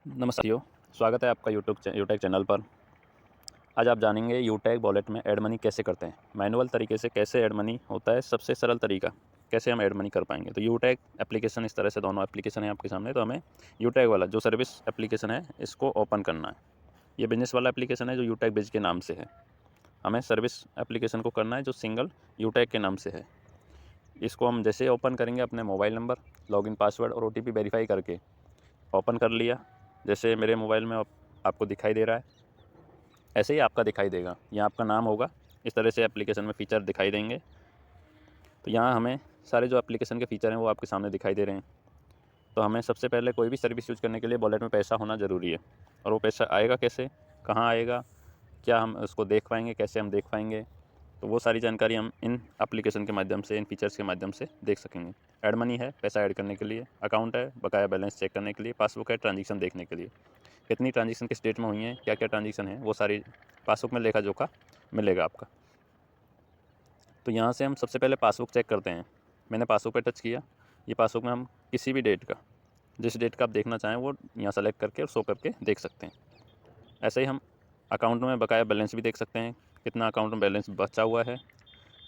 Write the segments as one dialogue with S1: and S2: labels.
S1: नमस्कार, स्वागत है आपका यूट्यूब चैनल पर। आज आप जानेंगे यूटैग वॉलेट में ऐड मनी कैसे करते हैं। मैनुअल तरीके से कैसे ऐड मनी होता है, सबसे सरल तरीका कैसे हम ऐड मनी कर पाएंगे। तो यूटैग एप्लीकेशन, इस तरह से दोनों एप्लीकेशन है आपके सामने। तो हमें यूटैग वाला जो सर्विस एप्लीकेशन है इसको ओपन करना है। ये बिजनेस वाला एप्लीकेशन है जो यूटैग बिज के नाम से है। हमें सर्विस एप्लीकेशन को करना है जो सिंगल यूटैग के नाम से है। इसको हम जैसे ओपन करेंगे, अपने मोबाइल नंबर, लॉगिन पासवर्ड और OTP वेरीफाई करके ओपन कर लिया। जैसे मेरे मोबाइल में आपको दिखाई दे रहा है, ऐसे ही आपका दिखाई देगा। यहाँ आपका नाम होगा, इस तरह से एप्लीकेशन में फ़ीचर दिखाई देंगे। तो यहाँ हमें सारे जो एप्लीकेशन के फ़ीचर हैं वो आपके सामने दिखाई दे रहे हैं। तो हमें सबसे पहले कोई भी सर्विस यूज़ करने के लिए वॉलेट में पैसा होना ज़रूरी है। और वो पैसा आएगा कैसे, कहाँ आएगा, क्या हम उसको देख पाएंगे, कैसे हम देख पाएंगे, तो वो सारी जानकारी हम इन एप्लीकेशन के माध्यम से, इन फीचर्स के माध्यम से देख सकेंगे। ऐड मनी है पैसा ऐड करने के लिए, अकाउंट है बकाया बैलेंस चेक करने के लिए, पासबुक है ट्रांजेक्शन देखने के लिए, कितनी ट्रांजेक्शन किस डेट में हुई हैं, क्या क्या ट्रांजेक्शन है, वो सारी पासबुक में लेखा जोखा मिलेगा आपका। तो यहाँ से हम सबसे पहले पासबुक चेक करते हैं। मैंने पासबुक पे टच किया। ये पासबुक में हम किसी भी डेट का, जिस डेट का आप देखना चाहें वो यहाँ सेलेक्ट करके और शो करके देख सकते हैं। ऐसे ही हम अकाउंट में बकाया बैलेंस भी देख सकते हैं, कितना अकाउंट में बैलेंस बचा हुआ है।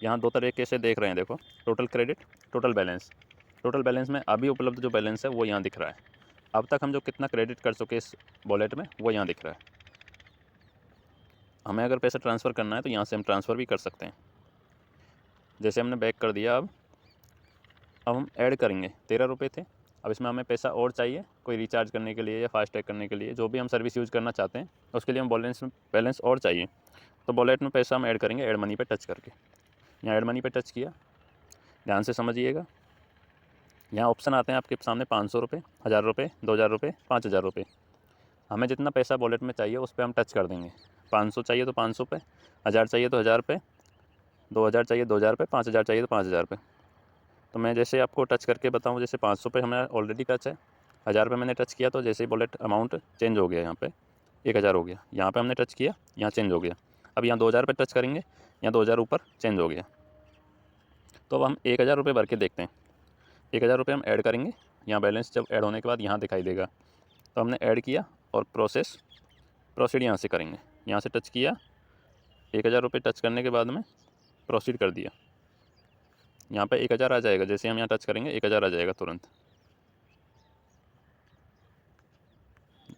S1: यहाँ दो तरीके से देख रहे हैं, देखो, total credit, total balance. Total balance में अभी उपलब्ध जो बैलेंस है वो यहाँ दिख रहा है। अब तक हम जो कितना क्रेडिट कर चुके इस वॉलेट में वो यहाँ दिख रहा है। हमें अगर पैसा ट्रांसफ़र करना है तो यहाँ से हम ट्रांसफ़र भी कर सकते हैं। जैसे हमने बैक कर दिया। अब हम ऐड करेंगे। 13 रुपये थे। अब इसमें हमें पैसा और चाहिए, कोई रिचार्ज करने के लिए या फास्टैग करने के लिए, जो भी हम सर्विस यूज़ करना चाहते हैं उसके लिए हम बैलेंस और चाहिए। तो वॉलेट में पैसा हम ऐड करेंगे ऐड मनी पे टच करके। यहाँ ऐड मनी पे टच किया, ध्यान से समझिएगा। यहाँ ऑप्शन आते हैं आपके सामने, 500 रुपये, 1000 रुपये, 2000 रुपये, 5000 रुपये। हमें जितना पैसा वॉलेट में चाहिए उस पर हम टच कर देंगे। 500 चाहिए तो 500 पे, 1000 चाहिए तो 1000 पे, 2000 चाहिए 2000 पे, 5000 चाहिए तो 5000 पे। तो मैं जैसे आपको टच करके बताऊँ, जैसे 500 पे हमें ऑलरेडी टच है, 1000 पे मैंने टच किया तो जैसे ही वॉलेट अमाउंट चेंज हो गया, यहाँ पे 1000 हो गया। यहाँ पे हमने टच किया, यहाँ चेंज हो गया। अब यहाँ 2000 पे टच करेंगे, यहाँ 2000 ऊपर चेंज हो गया। तो अब हम 1000 रुपये भर के देखते हैं। 1000 रुपये हम ऐड करेंगे। यहाँ बैलेंस जब ऐड होने के बाद यहाँ दिखाई देगा। तो हमने ऐड किया और प्रोसीड यहाँ से करेंगे। यहाँ से टच किया, 1000 रुपये टच करने के बाद में प्रोसीड कर दिया। यहाँ पे 1000 आ जाएगा। जैसे हम यहाँ टच करेंगे 1000 आ जाएगा तुरंत।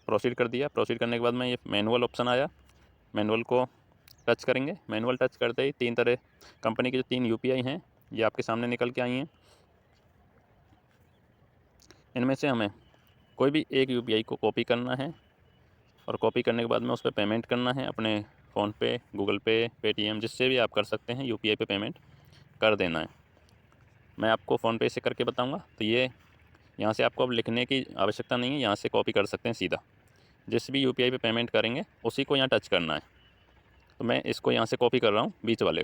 S1: प्रोसीड कर दिया। प्रोसीड करने के बाद में ये मैनुअल ऑप्शन आया, मैनुअल को टच करेंगे। मैनुअल टच करते ही 3 तरह कंपनी की जो 3 UPI हैं ये आपके सामने निकल के आई हैं। इनमें से हमें कोई भी एक UPI को कॉपी करना है और कॉपी करने के बाद में उस पर पेमेंट करना है। अपने फ़ोनपे, गूगल पे, पेटीएम, जिससे भी आप कर सकते हैं UPI पे पेमेंट कर देना है। मैं आपको फ़ोनपे से करके बताऊँगा। तो ये यहाँ से आपको अब लिखने की आवश्यकता नहीं है, यहाँ से कॉपी कर सकते हैं सीधा। जिस भी UPI पे पेमेंट करेंगे उसी को यहाँ टच करना है। तो मैं इसको यहाँ से कॉपी कर रहा हूँ, बीच वाले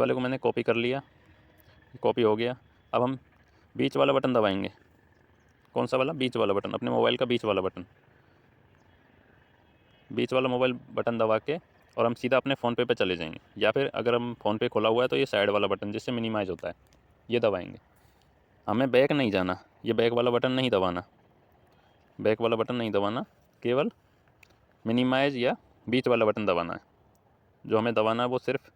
S1: को मैंने कॉपी कर लिया। कॉपी हो गया। अब हम बीच वाला बटन दबाएंगे। कौन सा वाला? बीच वाला बटन, अपने मोबाइल का बीच वाला बटन। बीच वाला मोबाइल बटन दबा के और हम सीधा अपने फ़ोनपे पे चले जाएंगे, या फिर अगर हम फ़ोनपे खोला हुआ है तो ये साइड वाला बटन जिससे मिनिमाइज़ होता है, ये दबाएंगे। हमें बैक नहीं जाना, ये बैक वाला बटन नहीं दबाना, बैक वाला बटन नहीं दबाना, केवल मिनिमाइज़ या बीच वाला बटन दबाना है। जो हमें दबाना है वो सिर्फ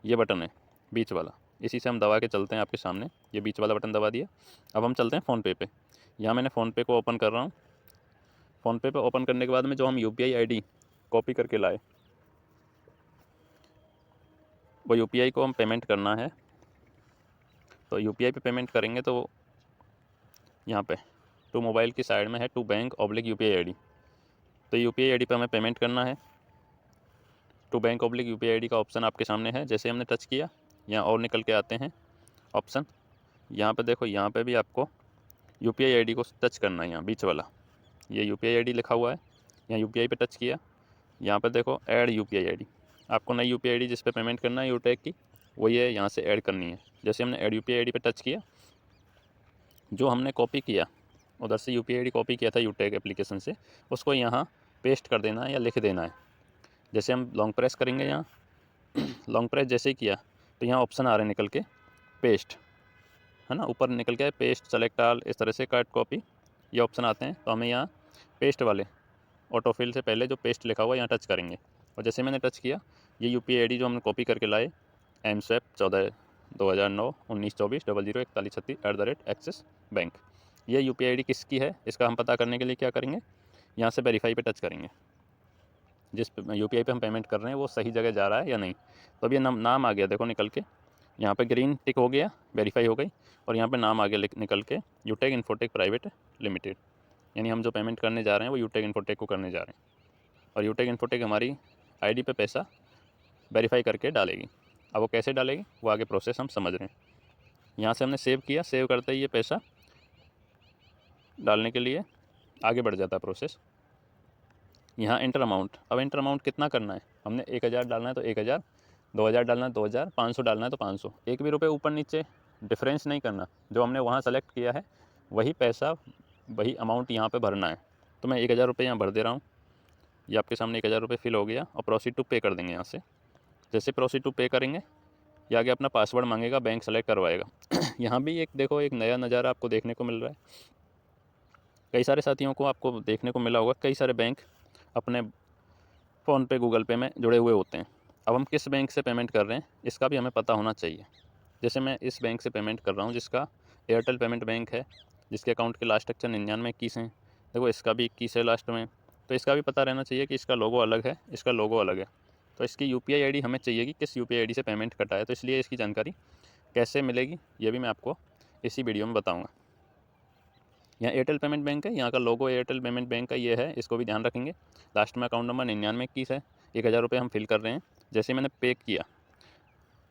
S1: ये बटन है, बीच वाला। इसी से हम दबा के चलते हैं आपके सामने। ये बीच वाला बटन दबा दिया। अब हम चलते हैं फ़ोनपे पे। यहाँ मैंने फ़ोनपे को ओपन कर रहा हूँ। फ़ोनपे पे ओपन करने के बाद में जो हम UPI ID कॉपी करके लाए, वो UPI को हम पेमेंट करना है। तो UPI पे पेमेंट करेंगे तो यहाँ पे टू मोबाइल की साइड में है टू बैंक /UPI ID। तो UPI ID पे हमें पेमेंट करना है। टू बैंक /UPI ID का ऑप्शन आपके सामने है। जैसे हमने टच किया, यहाँ और निकल के आते हैं ऑप्शन। यहाँ पे देखो, यहाँ पे भी आपको UPI ID को टच करना है। यहाँ बीच वाला ये UPI ID लिखा हुआ है, यहाँ UPI पे टच किया। यहाँ पे देखो ऐड UPI ID। आपको नई UPI ID जिस पे पेमेंट करना है यूटैग की, वो ये यहाँ से ऐड करनी है। जैसे हमने ऐड UPI ID पे टच किया, जो हमने कॉपी किया उधर से UPI ID कॉपी किया था यूटैग एप्लीकेशन से, उसको यहाँ पेस्ट कर देना है या लिख देना है। जैसे हम लॉन्ग प्रेस करेंगे यहाँ लॉन्ग प्रेस जैसे ही किया तो यहाँ ऑप्शन आ रहे हैं निकल के, पेस्ट, है ना, ऊपर निकल के पेस्ट, सेलेक्ट ऑल, इस तरह से कट कॉपी ये ऑप्शन आते हैं, तो हमें यहाँ पेस्ट वाले ऑटोफिल से पहले जो पेस्ट लिखा हुआ यहाँ टच करेंगे। और जैसे मैंने टच किया, ये UPI ID जो हमने कॉपी करके लाए MSWIFT 14/2009/1924004136 बैंक, ये UPI ID किसकी है इसका हम पता करने के लिए क्या करेंगे, यहाँ से वेरीफाई पे टच करेंगे। जिस UPI पे हम पेमेंट कर रहे हैं वो सही जगह जा रहा है या नहीं। तो अब ये नाम आ गया देखो निकल के, यहाँ पे ग्रीन टिक हो गया, वेरीफाई हो गई, और यहाँ पे नाम आ गया निकल के यूटेक इन्फोटेक प्राइवेट लिमिटेड, यानी हम जो पेमेंट करने जा रहे हैं वो यूटेक इन्फोटेक को करने जा रहे हैं। और यूटेक इन्फोटेक हमारी ID पे पैसा वेरीफाई करके डालेगी। अब वो कैसे डालेगी वो आगे प्रोसेस हम समझ रहे हैं। यहाँ से हमने सेव किया, सेव करते ही ये पैसा डालने के लिए आगे बढ़ जाता है प्रोसेस। यहाँ एंटर अमाउंट, अब एंटर अमाउंट कितना करना है, हमने 1000 डालना है तो 1000, 2000 डालना है 2000, 500 डालना है तो 500, एक भी रुपये ऊपर नीचे डिफरेंस नहीं करना। जो हमने वहाँ सेलेक्ट किया है वही पैसा, वही अमाउंट यहाँ पे भरना है। तो मैं 1000 रुपये यहाँ भर दे रहा हूँ, ये आपके सामने 1000 रुपये फिल हो गया, और प्रोसीड टू पे कर देंगे यहाँ से। जैसे प्रोसीड टू पे करेंगे, ये आगे अपना पासवर्ड मांगेगा, बैंक सेलेक्ट करवाएगा। यहाँ भी एक देखो एक नया नज़ारा आपको देखने को मिल रहा है। कई सारे साथियों को आपको देखने को मिला होगा, कई सारे बैंक अपने फ़ोन पे गूगल पे में जुड़े हुए होते हैं। अब हम किस बैंक से पेमेंट कर रहे हैं इसका भी हमें पता होना चाहिए। जैसे मैं इस बैंक से पेमेंट कर रहा हूँ जिसका एयरटेल पेमेंट बैंक है, जिसके अकाउंट के लास्ट अक्षर 9921 हैं। देखो इसका भी 21 है लास्ट में, तो इसका भी पता रहना चाहिए कि इसका लोगो अलग है, इसका लोगो अलग है। तो इसकी UPI ID हमें चाहिए कि किस UPI ID से पेमेंट कटा है, तो इसलिए इसकी जानकारी कैसे मिलेगी ये भी मैं आपको इसी वीडियो में बताऊँगा। यहाँ एयरटेल पेमेंट बैंक है, यहाँ का लोगो एयरटेल पेमेंट बैंक का ये है, इसको भी ध्यान रखेंगे। लास्ट में अकाउंट नंबर 9921 है, 1000 रुपये हम फिल कर रहे हैं। जैसे मैंने पे किया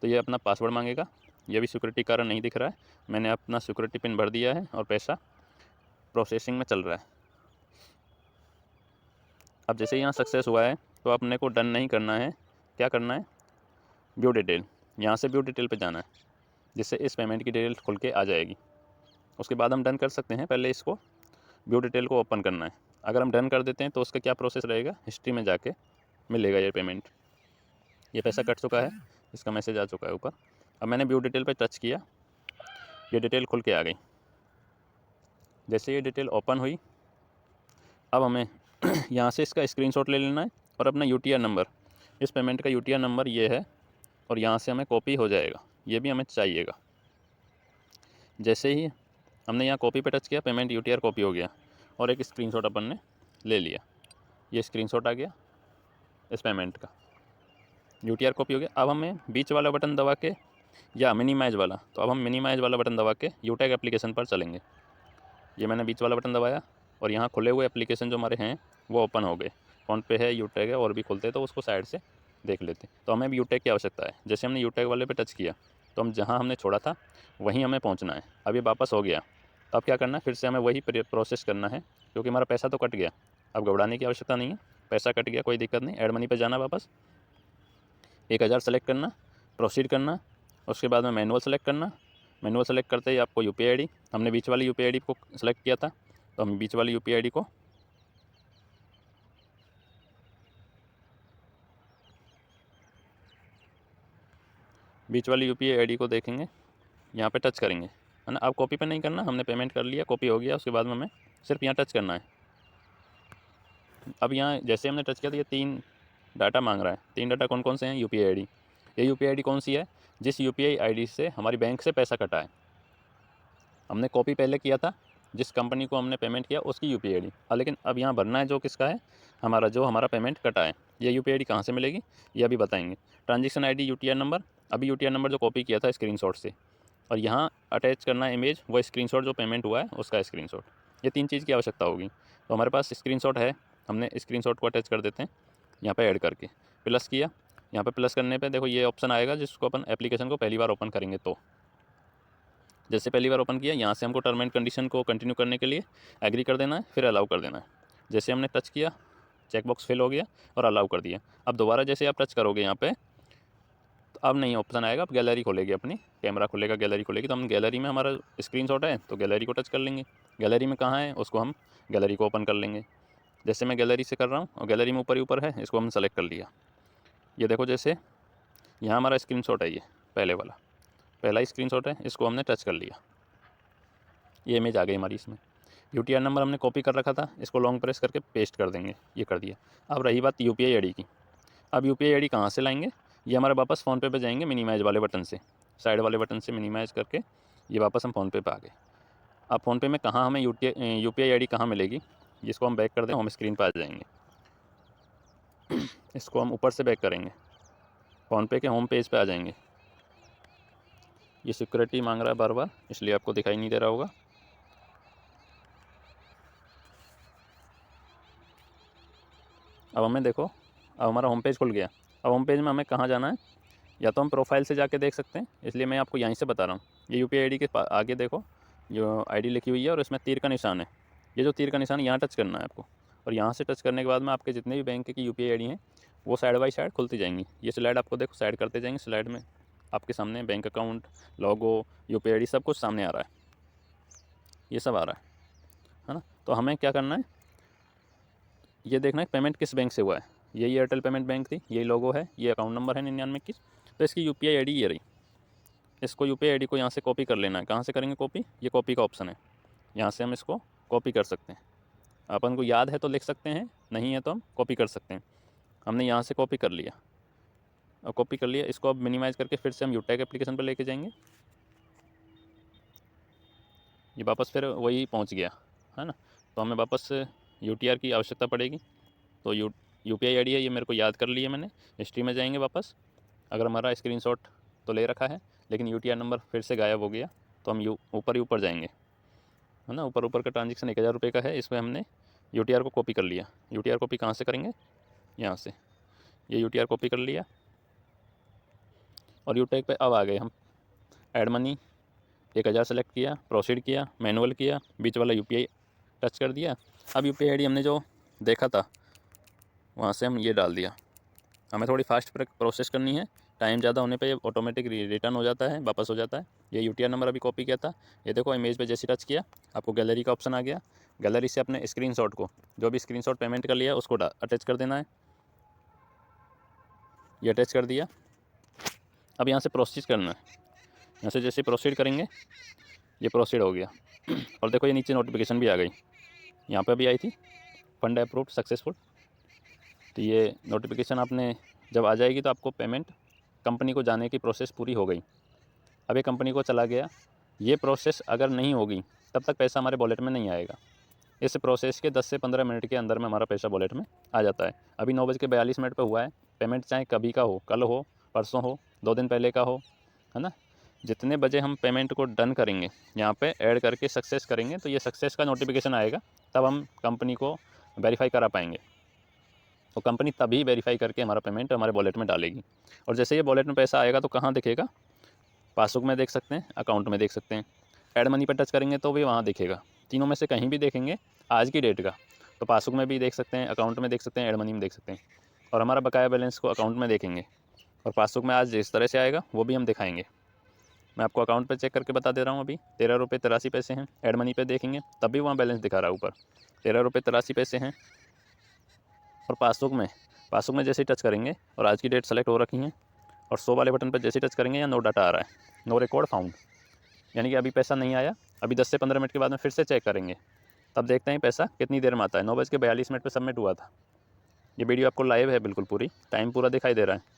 S1: तो ये अपना पासवर्ड मांगेगा, ये भी सिक्योरिटी कारण नहीं दिख रहा है, मैंने अपना सिक्योरिटी पिन भर दिया है और पैसा प्रोसेसिंग में चल रहा है। अब जैसे यहाँ सक्सेस हुआ है तो अपने को डन नहीं करना है, क्या करना है, व्यू डिटेल, यहाँ से व्यू डिटेल पे जाना है, जिससे इस पेमेंट की डिटेल खुल के आ जाएगी। उसके बाद हम डन कर सकते हैं, पहले इसको व्यू डिटेल को ओपन करना है। अगर हम डन कर देते हैं तो उसका क्या प्रोसेस रहेगा, हिस्ट्री में जाके मिलेगा ये पेमेंट, ये पैसा कट चुका है, इसका मैसेज आ चुका है ऊपर। अब मैंने व्यू डिटेल पे टच किया, ये डिटेल खुल के आ गई। जैसे ये डिटेल ओपन हुई, अब हमें यहाँ से इसका स्क्रीनशॉट ले लेना है और अपना UTR नंबर, इस पेमेंट का UTR नंबर ये है, और यहाँ से हमें कॉपी हो जाएगा, ये भी हमें चाहिएगा। जैसे ही हमने यहाँ कॉपी पे टच किया, पेमेंट UTR कॉपी हो गया, और एक स्क्रीनशॉट अपन ने ले लिया, ये स्क्रीनशॉट आ गया इस पेमेंट का, UTR कॉपी हो गया। अब हमें बीच वाला बटन दबा के, या मिनिमाइज़ वाला, तो अब हम मिनिमाइज़ वाला बटन दबा के यूटेक एप्लीकेशन पर चलेंगे। ये मैंने बीच वाला बटन दबाया और यहाँ खुले हुए एप्लीकेशन जो हमारे हैं वो ओपन हो गए। फ़ोन पे है, यूटेक है, और भी खुलते हैं तो उसको साइड से देख लेते। तो हमें भी यूटेक की आवश्यक्ता है। जैसे हमने यूटेक वाले पे टच किया तो हम जहाँ हमने छोड़ा था वहीं हमें पहुँचना है। अब ये वापस हो गया, तो अब क्या करना है, फिर से हमें वही प्रोसेस करना है, क्योंकि हमारा पैसा तो कट गया। अब घबराने की आवश्यकता नहीं है, पैसा कट गया कोई दिक्कत नहीं। ऐड मनी पर जाना, वापस 1000 सेलेक्ट करना, प्रोसीड करना, उसके बाद में मैनुअल सेलेक्ट करना। मैनुअल सेलेक्ट करते ही आपको UPI ID, हमने बीच वाली UPI ID को सेलेक्ट किया था तो हम बीच वाली UPI ID को UPI ID को देखेंगे, यहाँ पे टच करेंगे, है ना। अब कॉपी पे नहीं करना, हमने पेमेंट कर लिया, कॉपी हो गया। उसके बाद में हमें सिर्फ यहाँ टच करना है। अब यहाँ जैसे हमने टच किया तो ये 3 डाटा मांग रहा है। 3 डाटा कौन कौन से हैं, UPI ID। ये UPI ID कौन सी है, जिस UPI ID से हमारी बैंक से पैसा कटा है। हमने कॉपी पहले किया था, जिस कंपनी को हमने पेमेंट किया उसकी UPI ID, लेकिन अब यहाँ भरना है जो किसका है, हमारा जो हमारा पेमेंट कटा है। ये UPI ID कहाँ से मिलेगी ये अभी बताएंगे। ट्रांजेक्शन ID, UTR नंबर, अभी UTR नंबर जो कॉपी किया था स्क्रीनशॉट से, और यहाँ अटैच करना है इमेज, वो स्क्रीनशॉट जो पेमेंट हुआ है उसका स्क्रीनशॉट। ये 3 चीज़ की आवश्यकता होगी। तो हमारे पास स्क्रीनशॉट है, हमने स्क्रीनशॉट को अटैच कर देते हैं, यहाँ पे ऐड करके प्लस किया। यहाँ पे प्लस करने पे देखो ये ऑप्शन आएगा जिसको अपन एप्लीकेशन को पहली बार ओपन करेंगे। तो जैसे पहली बार ओपन किया, यहाँ से हमको टर्म एंड कंडीशन को कंटिन्यू करने के लिए एग्री कर देना है, फिर अलाउ कर देना है। जैसे हमने टच किया, चेकबॉक्स फिल हो गया और अलाउ कर दिया। अब दोबारा जैसे आप टच करोगे यहाँ पे, तो अब नहीं ऑप्शन आएगा, अब गैलरी खोलेगी, अपनी कैमरा खुलेगा, गैलरी खुलेगी। तो हम गैलरी में हमारा स्क्रीनशॉट है तो गैलरी को टच कर लेंगे। गैलरी में कहाँ है उसको हम गैलरी को ओपन कर लेंगे। जैसे मैं गैलरी से कर रहा हूँ और गैलरी में ऊपर ही ऊपर है, इसको हम सेलेक्ट कर लिया। ये देखो जैसे यहाँ हमारा स्क्रीनशॉट है, ये पहला ही स्क्रीनशॉट है, इसको हमने टच कर लिया, ये इमेज आ गई हमारी इसमें। यूटीआर नंबर हमने कॉपी कर रखा था, इसको लॉन्ग प्रेस करके पेस्ट कर देंगे, ये कर दिया। अब रही बात यूपीआई आईडी की। अब यूपीआई आईडी कहाँ से लाएंगे, ये हमारे वापस फ़ोनपे पे जाएंगे, मिनिमाइज़ वाले बटन से, साइड वाले बटन से मिनिमाइज़ करके ये वापस हम फ़ोनपे पे आ गए। अब फ़ोनपे में कहाँ हमें यूपीआई आईडी कहाँ मिलेगी, जिसको हम बैक कर दें, होम स्क्रीन पर आ जाएंगे। इसको हम ऊपर से बैक करेंगे, फ़ोनपे के होम पेज पे आ जाएंगे। ये सिक्योरिटी मांग रहा है बार बार, इसलिए आपको दिखाई नहीं दे रहा होगा। अब हमें देखो, अब हमारा होम पेज खुल गया। अब होम पेज में हमें कहाँ जाना है, या तो हम प्रोफाइल से जाके देख सकते हैं, इसलिए मैं आपको यहीं से बता रहा हूँ। ये यूपीआई आईडी के आगे देखो, जो आईडी लिखी हुई है और इसमें तीर का निशान है। ये जो तीर का निशान, यहाँ टच करना है आपको, और यहाँ से टच करने के बाद में आपके जितने भी बैंक की यूपीआई आईडी हैं वो साइड बाई साइड खुलती जाएंगी। ये स्लाइड आपको देखो साइड करते जाएंगे, स्लाइड में आपके सामने बैंक अकाउंट, लोगो, यूपीआई आईडी सब कुछ सामने आ रहा है, ये सब आ रहा है ना। तो हमें क्या करना है, ये देखना है पेमेंट किस बैंक से हुआ है। यही एयरटेल पेमेंट बैंक थी, यही लोगो है, ये अकाउंट नंबर है 9921। तो इसकी यूपीआई आईडी ये रही। इसको यूपीआई आईडी को यहाँ से कॉपी कर लेना है। कहाँ से करेंगे कॉपी, ये कॉपी का ऑप्शन है, यहाँ से हम इसको कॉपी कर सकते हैं। अपन को याद है तो लिख सकते हैं, नहीं है तो हम कॉपी कर सकते हैं। हमने यहाँ से कॉपी कर लिया। अब कॉपी कर लिया, इसको अब मिनिमाइज़ करके फिर से हम यूटैग एप्लीकेशन पर लेके जाएंगे। ये वापस फिर वही पहुँच गया है ना। तो हमें वापस यूटीआर की आवश्यकता पड़ेगी। तो यूपीआई आईडी है, ये मेरे को याद कर लिया मैंने। हिस्ट्री में जाएंगे वापस, अगर हमारा स्क्रीनशॉट तो ले रखा है, लेकिन यूटीआर नंबर फिर से गायब हो गया, तो हम ऊपर ही ऊपर जाएंगे, है ना। ऊपर का ट्रांजेक्शन 1000 रुपये का है, इसमें हमने यूटीआर को कॉपी कर लिया। यूटीआर कॉपी कहाँ से करेंगे, यहाँ से। ये यूटीआर कॉपी कर लिया और यूटैग पे अब आ गए हम। ऐड मनी 1000 सेलेक्ट किया, प्रोसीड किया, मैनुअल किया, बीच वाला यूपीआई टच कर दिया। अब यूपीआई आईडी हमने जो देखा था वहाँ से हम ये डाल दिया। हमें थोड़ी फास्ट प्रोसेस करनी है, टाइम ज़्यादा होने पे ऑटोमेटिक रिटर्न हो जाता है, वापस हो जाता है। ये यूटीआर नंबर अभी कॉपी किया था, ये देखो इमेज पे जैसे टच किया आपको गैलरी का ऑप्शन आ गया। गैलरी से अपने स्क्रीनशॉट को, जो भी स्क्रीनशॉट पेमेंट कर लिया उसको अटैच कर देना है। ये अटैच कर दिया। अब यहाँ से प्रोसीड करना है, यहाँ से जैसे प्रोसीड करेंगे ये प्रोसीड हो गया। और देखो ये नीचे नोटिफिकेशन भी आ गई, यहाँ पर भी आई थी, फंड अप्रूव्ड सक्सेसफुल। तो ये नोटिफिकेशन आपने जब आ जाएगी तो आपको पेमेंट कंपनी को जाने की प्रोसेस पूरी हो गई। अब ये कंपनी को चला गया। ये प्रोसेस अगर नहीं होगी तब तक पैसा हमारे वॉलेट में नहीं आएगा। इस प्रोसेस के 10 से 15 मिनट के अंदर में हमारा पैसा वॉलेट में आ जाता है। अभी 9:42 पे हुआ है। पेमेंट चाहे कभी का हो, कल हो, परसों हो, 2 दिन पहले का हो, है ना। जितने बजे हम पेमेंट को डन करेंगे, यहाँ पे ऐड करके सक्सेस करेंगे, तो ये सक्सेस का नोटिफिकेशन आएगा, तब हम कंपनी को वेरीफाई करा पाएंगे। तो कंपनी तभी वेरीफाई करके हमारा पेमेंट हमारे वॉलेट में डालेगी। और जैसे ये वॉलेट में पैसा आएगा तो कहाँ दिखेगा, पासबुक में देख सकते हैं, अकाउंट में देख सकते हैं, ऐड मनी पर टच करेंगे तो भी वहाँ दिखेगा। तीनों में से कहीं भी देखेंगे आज की डेट का, तो पासबुक में भी देख सकते हैं, अकाउंट में देख सकते हैं, ऐड मनी में देख सकते हैं। और हमारा बकाया बैलेंस को अकाउंट में देखेंगे, और पासबुक में आज जिस तरह से आएगा वो भी हम दिखाएंगे। मैं आपको अकाउंट पे चेक करके बता दे रहा हूँ। अभी 13 रुपये 83 पैसे हैं। ऐड मनी पे देखेंगे तब भी वहाँ बैलेंस दिखा रहा है ऊपर, 13 रुपये 83 पैसे हैं। और पासबुक में जैसे ही टच करेंगे और आज की डेट सेलेक्ट हो रखी हैं, और 100 वाले बटन पर जैसे ही टच करेंगे या नो डाटा आ रहा है, नो रिकॉर्ड फाउंड, यानी कि अभी पैसा नहीं आया। अभी 10 से 15 मिनट के बाद में फिर से चेक करेंगे, तब देखते हैं पैसा कितनी देर में आता है। 9:42 पर सबमिट हुआ था। ये वीडियो आपको लाइव है, बिल्कुल पूरी टाइम पूरा दिखाई दे रहा है।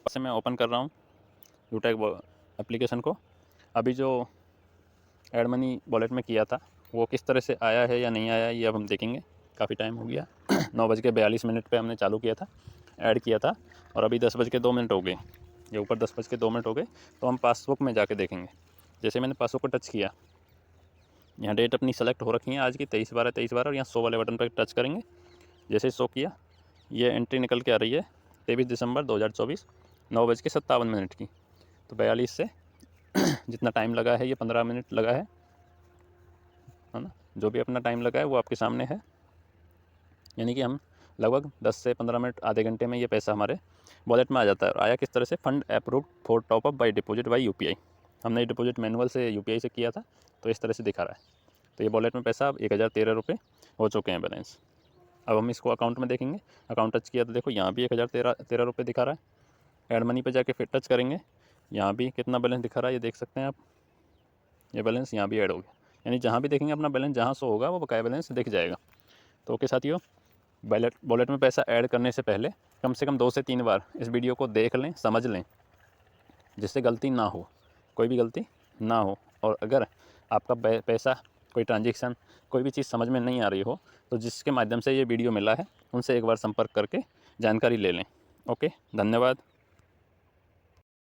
S1: से मैं ओपन कर रहा हूँ यूटैग एप्लीकेशन को। अभी जो ऐड मनी वॉलेट में किया था वो किस तरह से आया है या नहीं आया, ये अब हम देखेंगे। काफ़ी टाइम हो गया 9:42 पे हमने चालू किया था, ऐड किया था, और अभी 10:02 हो गए। ये ऊपर 10:02 हो गए। तो हम पासबुक में जाके देखेंगे। जैसे मैंने पासबुक को टच किया, यहाँ डेट अपनी सेलेक्ट हो रखी है आज की 23/12, और यहाँ 100 वाले बटन पर टच करेंगे। जैसे शो किया ये एंट्री निकल के आ रही है 23 दिसंबर 2024 9:57 की। तो 42 से जितना टाइम लगा है, ये 15 मिनट लगा है ना। जो भी अपना टाइम लगा है वो आपके सामने है, यानी कि हम लगभग 10 से 15 मिनट, आधे घंटे में ये पैसा हमारे वॉलेट में आ जाता है। और आया किस तरह से, fund approved for top up by deposit by UPI. हमने डिपॉजिट मैनुअल से यूपीआई से किया था, तो इस तरह से दिखा रहा है। तो ये वॉलेट में पैसा अब 1013 रुपये हो चुके हैं बैलेंस। अब हम इसको अकाउंट में देखेंगे। अकाउंट टच किया तो देखो यहाँ भी 1013 रुपये दिखा रहा है। ऐड मनी पे जाके फिर टच करेंगे, यहाँ भी कितना बैलेंस दिखा रहा है ये देख सकते हैं आप। ये बैलेंस यहाँ भी ऐड हो गया, यानी जहाँ भी देखेंगे अपना बैलेंस जहाँ शो होगा वो बकाया बैलेंस दिख जाएगा। तो ओके साथियों, वॉलेट में पैसा ऐड करने से पहले कम से कम 2 से 3 बार इस वीडियो को देख लें, समझ लें, जिससे गलती ना हो, कोई भी गलती ना हो। और अगर आपका पैसा, कोई ट्रांजेक्शन, कोई भी चीज़ समझ में नहीं आ रही हो, तो जिसके माध्यम से ये वीडियो मिला है उनसे एक बार संपर्क करके जानकारी ले लें। ओके, धन्यवाद।